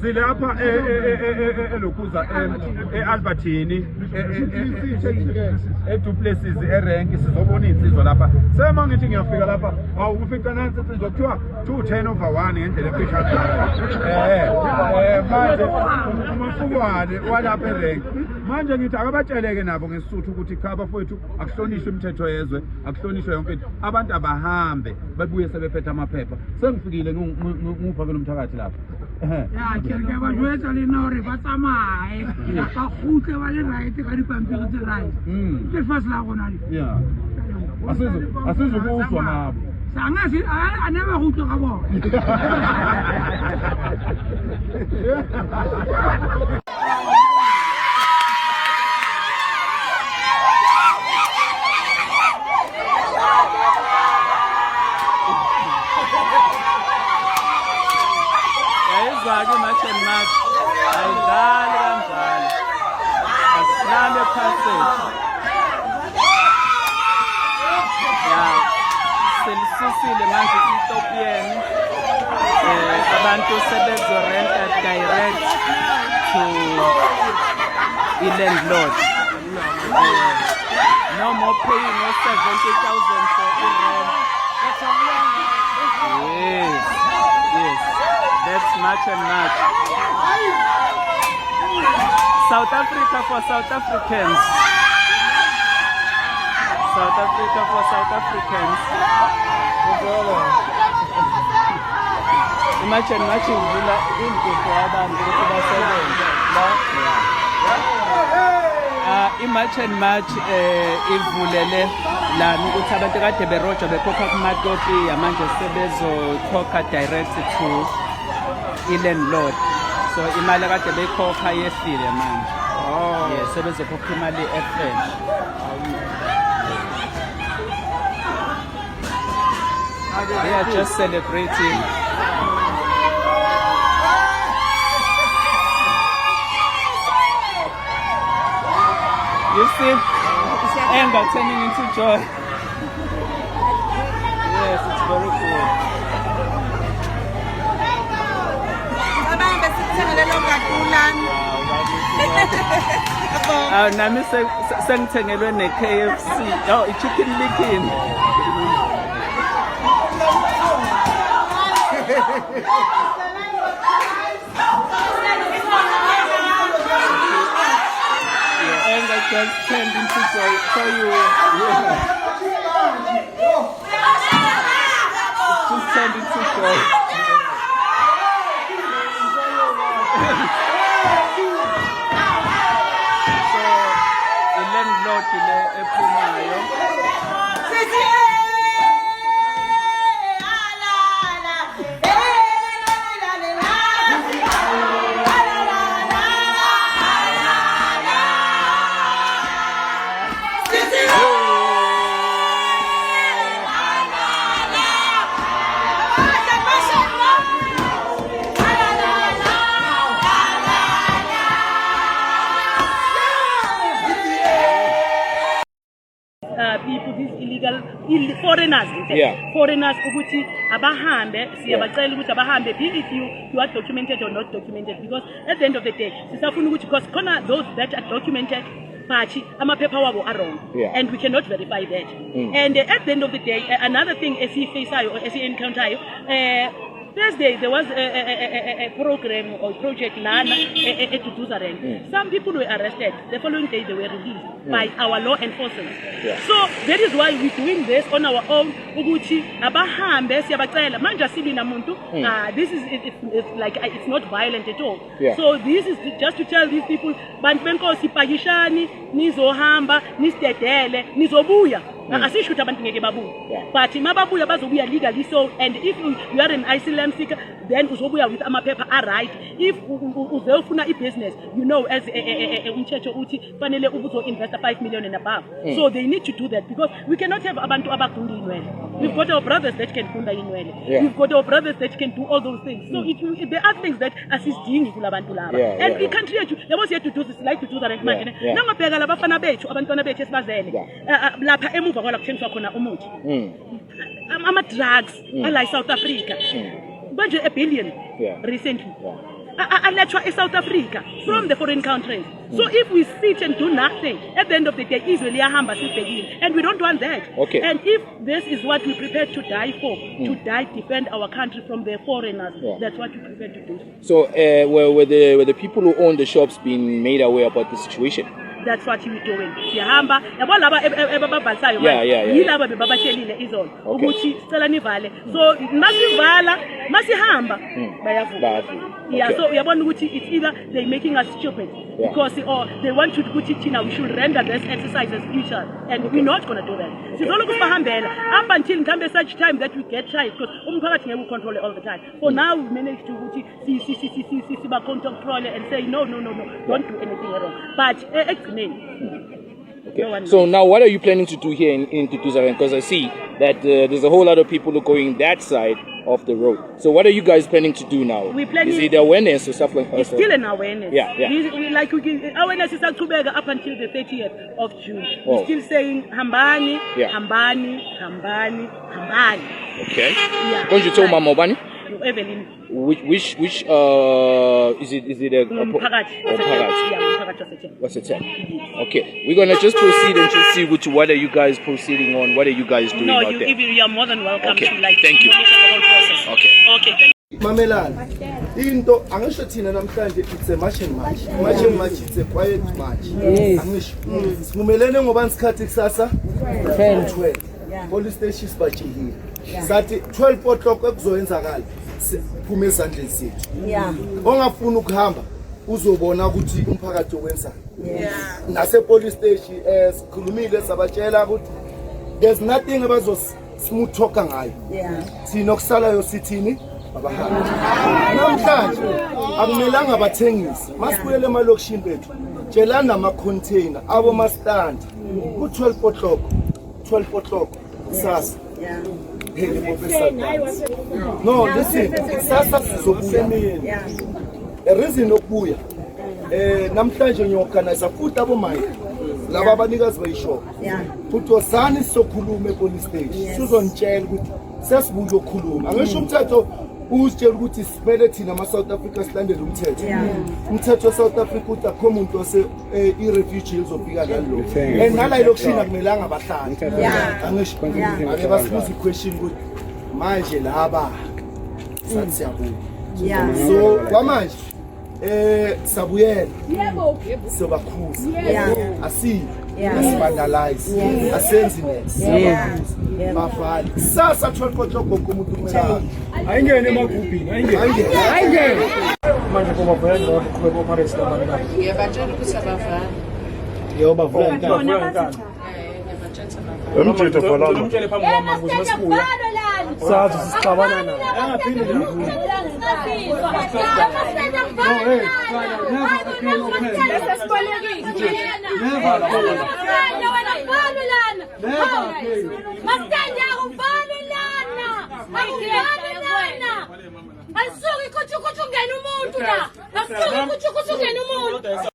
silapha elokuza eAlbertini eDuplessis erank sizobona insizwa lapha sema ngithi ngiyafika lapha awufica nansi insizwa kuthiwa 2:10/1 ngendlela efishane manje umafukwane walapha erank manje ngithi akabatsheleke nabo ngesizathu ukuthi cha bafowethu akuhlonishwe imithetho yezwe akuhlonishwe yonke into abantu abahambe babuye sebephethe amaphepha sengifikile ngufakela umthakathi lapha ya ke ba jwetsa le nore ba tsamae ka khutle ba le right ka dipampiri tse right ke fast la gona le ya asizokuzwa nabo sanga aneba go tloga bona Ayizwake match and match ayidlali kanjalo asilale passage ya selisisile manje Ethiopian abantu sebezorenta direct to landlord no more paying no 70,000 for rent. Yes, that's much and much. South Africa for South Africans. South Africa for South Africans. Imagine matching vula into for abantu ukuthi basebenze la imagine match ivulele lana ukuthi abantu kade beroja bekhokha kumatopi manje sebezokhokha direct to landlord so imali kade bekhokha yefile manje yes sebezokhokha imali efresh they are just celebrating. You see anger turning into joy. Yes, it's very cool. Nami sengithengelwe ne-KFC. Oh, i-chicken licken. Anger just turned into joy. So you, it just turned into joy. So the landlord ile ephumayo. People, these illegal foreigners, foreigners ukuthi abahambe siyabacela ukuthi abahambe be if you are documented or not documented because at the end of the day sisafuna ukuthi because khona those that are documented but amaphepha wabo are wrong and we cannot verify that and at the end of the day another thing esifaceayo or esi-encounter Thursday there was a program or project lana at Duduzareng. Some people were arrested. The following day they were released by our law enforcement. So that is why we're doing this on our own. Uguchi abahambe siyabacela manje sibina muntu. This is it's like it's not violent at all. So this is just to tell these people bantu benkosi pakishani nizohamba nisidedele nizobuya. Asisho ukuthi abantu ngeke babuye but mababuya bazobuya legally so and if you are an asylum seeker then uzobuya with amaphepha are right if uzofuna business you know as umthetho uthi fanele uzo invest 5 million and above so they need to do that because we cannot have abantu abagunda inwele we've got our brothers that can funda inwele we've got our brothers that can do all those things so if there are things that assisting kulabantu laba and the country yethu yabo siye to do this like to do that manje nangabheka labafana bethu abantwana bethu esibazele lapha emuva kwala kuthengiswa khona umuthi ama drugs ala South Africa manje a billion recently alethwa eSouth Africa from the foreign countries. So if we sit and do nothing, at the end of the day, Israel liyahamba sibhekile, and we don't want that. Okay. And if this is what we prepared to die for, to die, defend our country from the foreigners, that's what we prepared to do. So were the people who own the shops being made aware about the situation? That's what we're doing. Siyahamba, yabo laba ebababhalisayo manje, yilaba bebabatshelile izolo ukuthi sicela nivale. So masivala, masihamba bayavula. Yeah, so uyabona ukuthi it's either they making us stupid because or they want to ukuthi thina we should render this exercise as future, and we're not going to do that. Sizoloku sibahambela up until mhlambe such time that we get tired, because umphakathi ngeke ucontrol it all the time. For now we managed to ukuthi siba control and say no, don't do anything wrong. But okay. So now what are you planning to do here in Tutuzaran? Because I see that there's a whole lot of people who are going that side of the road. So what are you guys planning to do now? Is it awareness or stuff like that? It's still an awareness. Yeah. Awareness is up until the 30th of June. We're still saying hambani, hambani. Okay. Yeah. Don't you tell Mama Obani? Evelyn. Which is it a Mpakathi. What's it? Okay, we're gonna just proceed and just see what are you guys proceeding on? What are you guys doing out there? You are more than welcome to Thank you. Okay. Mamelana, into angisho thina namhlanje it's a march and march. March and march, it's a quiet march. Angisho. Sivumelene ngoba isikhathi kusasa 10:12. Police station sibajihile. Sathi 12 o'clock ekuzoyenzakala. Siphume ezandleni zethu. Ongafuna ukuhamba uzobona ukuthi umphakathi okwenzani. Nase police station sikhulumile sabatshela ukuthi there's nothing smooth talk ngayo. Sina okusalayo sithini abahambi. Namhlanje akumelanga abathengisi. Masibuyele emalokishini bethu. Tshelana ama container abo ma stand. Ku 12 o'clock. Sasa. No, listen. Sasa sizobuya. A reason okubuya. Namhlanje ngiyoorganize futhi abomayi. Laba abanikazi bayisho. Futhi osani sokhuluma epolice station. Sizonitshela ukuthi sesibuya ukukhuluma. Angisho umthetho usitshela ukuthi sibele thina ama South Africa silandele umthetho. Umthetho South Africa uthi akho umuntu ose i-refugee uzofika ngalo. And nala ilokishini akumelanga abahlali. Angisho. Ake basibuza i-question ukuthi manje laba sathi siyabuya. So kwamanje sabuyela sobakhuza asi asivandalize asenzi next bafali sasa 12 o'clock umuntu kumela ayingene emagubhini ayingene manje kuba vela ngokuqhubeka operation labantu ngiyabatshela ukuthi abavali yobavula inkani Umthetho falana. umtshele phambi kwami ukuthi masibuya sathi sixabana naye angaphindi Asuki kuthi ungena umuntu la. Asuki kuthi ungena umuntu.